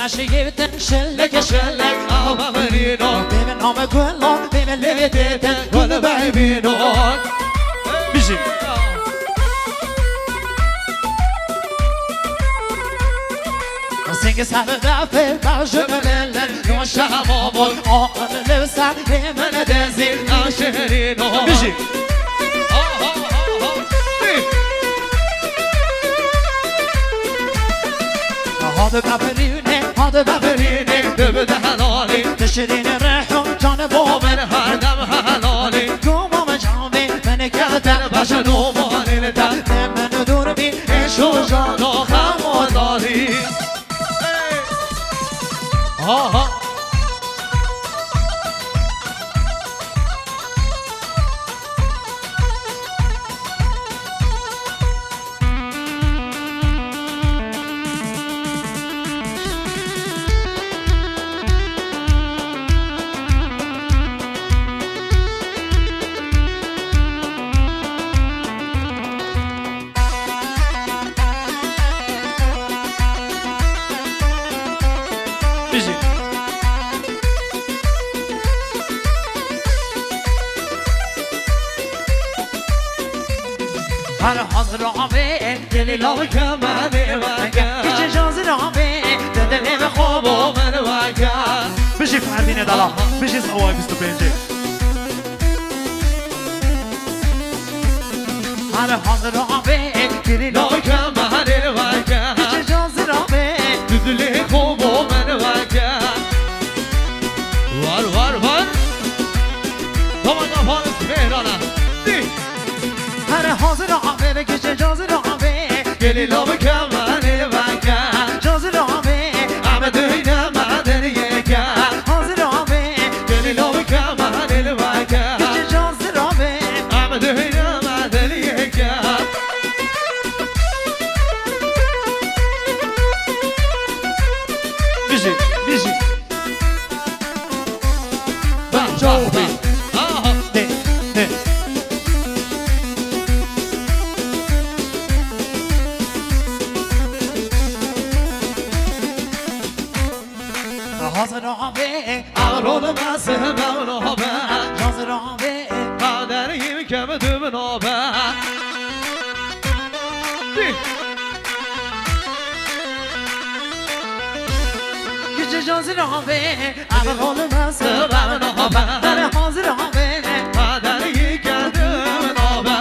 شيبتن شلك شلك آبا مرینو ببین نام گلان ببین لبیتن گل ببینو بیشی سنگ سر دفعه برشم ملن یون شمامون آقل لبسن من دزیر ناشرینو بیشی هذا بابريني هذا بابريني دبده حلالی تشرين ريحهم جان بومن من هر دم حلالی قوم جامي من كاتن باش نومانی لدن من دور بي شو جانو خموداری آها بيجي هر حاضر عمي دلي لو کمانی وگه كيش جازر عمي دلي خوب با من وگه بيجي فهميني دلا بيجي سواي 25 هر حاضر عمي دلي لو کمانی وگه كيش جازر عمي دلی خوب با من وگه وار دوما فارس مهرانه هر حاضر عمي كيش جازر عمي گلی لب کمانی وگه جازر عمي همه دویده مدن یکه حاضر عمي گلی لب کمانی وگه كيش جازر عمي همه دویده مدن یکه بيجي بيجي بچه آها ده ده حاضر عمي اغرون مسه مغنوبه حاضر عمي قدریم که به دمنابه كيش جازر عمي أبغى لمس أنا حاضر عمي قدری که دمنابه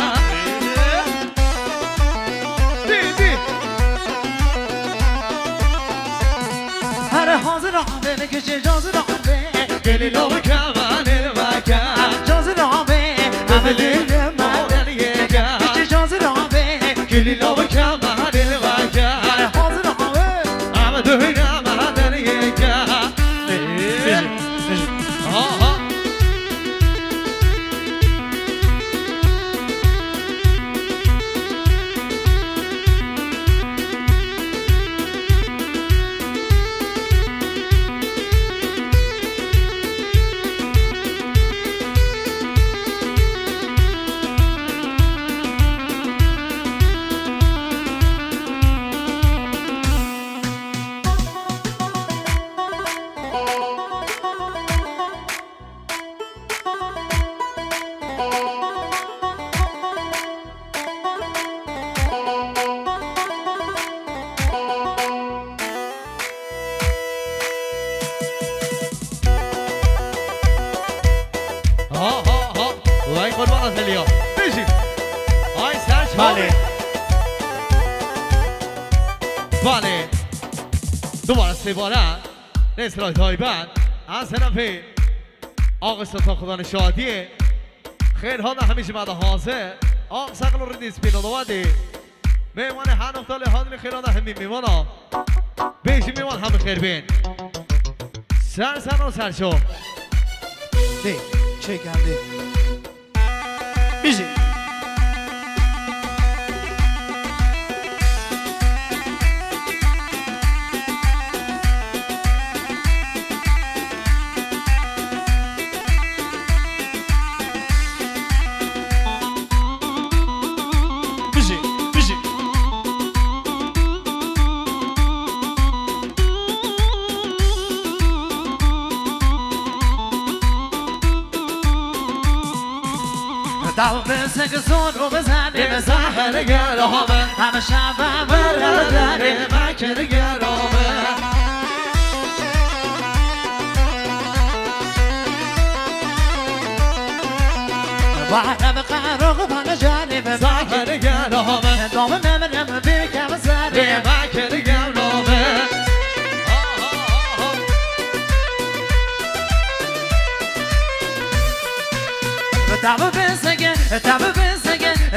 هر حاضر عمي كيش جازر عمي گلی لب کمانی وگه جازر عمي دلی مدن یکه كيش جازر عمي گلی لب کمانی وگه حاضر عمي همه دویده مدن یکه آها وای قربان از هلیا بشین آی سرش بله بله دوباره سه باره نصرهای تایبند از طرف آقا سلطان خدا نشادیه خیرها ده همیشه بعد حاضر آقا سقل رو ریدیس پیلو دوادی میوان هر نقطه لحاظ خیرها ده همی میوانا بیشی میوان همه خیر بین سر و سرشو ده چه کرده بيجي داو بسنگ سونو بزنیم سحر گرامه همه شب برداریم مکر گرامه وعدم قرق بنا جانب سحر گرامه دام نمرم بکم سریم مکر گرامه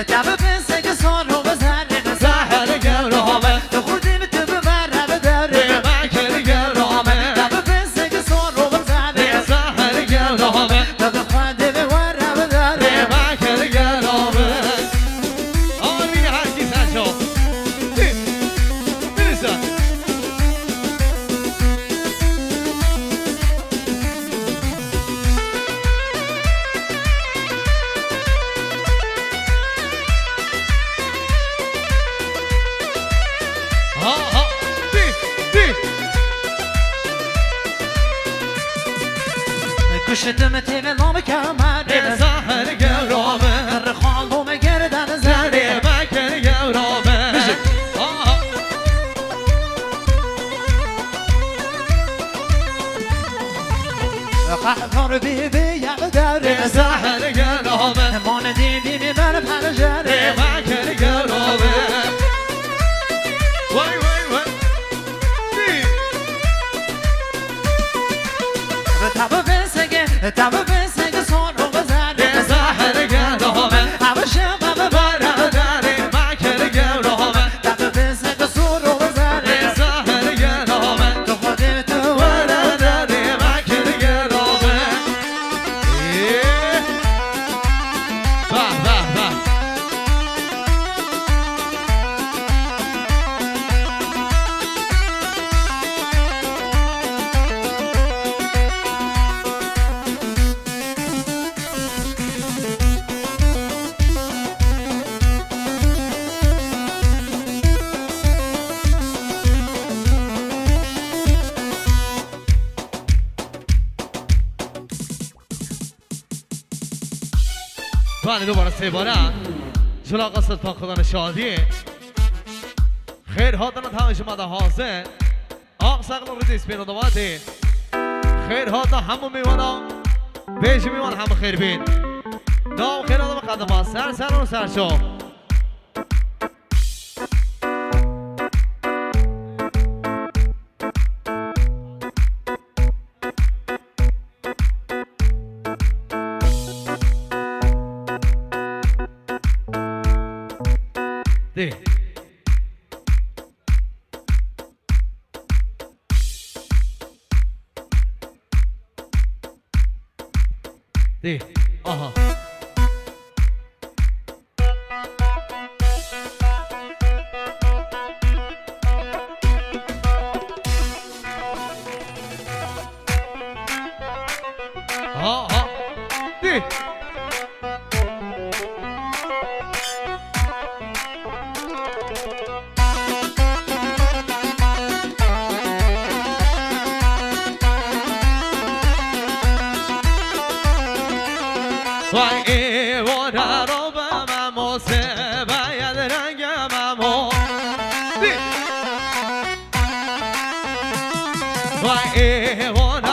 داو بسنگ سونو بزنیم سحر گرامه تو خوردیم تو ببره بداریم مکر گرامه داو بسنگ سونو بزنیم سحر گرامه تو بخواده بوره بداریم مکر گرامه آره میگه هر کی سرشو برسن ها دی کشتم تیل نام کمریم سحر گرامه در خالوم گردن زنیم مکر گرامه قهر بی بی یم داریم سحر گرامه مان دیدیم بر پنجریم مکر گرامه وای وای وای دی تب بسنگ سونو بزنیم سحر گرامه همه شب ببرم داره مکر گرامه تب بسنگ سونو بزنیم سحر گرامه تو خودیم تو وره داره مکر گرامه به به به بله دوباره سه باره جلو آقا سلطان خدا شادی خیر ها دارن همه شما در حاضر آق سقل رو دیس بین ادواتی خیر ها دا همه میوانا بیش میوان همه خیر بین دام خیر آدم قدم ها سر و سر شو دی دی آها آها دی وای ایوانه رو به من موسه باید رنگم امو وای ایوانه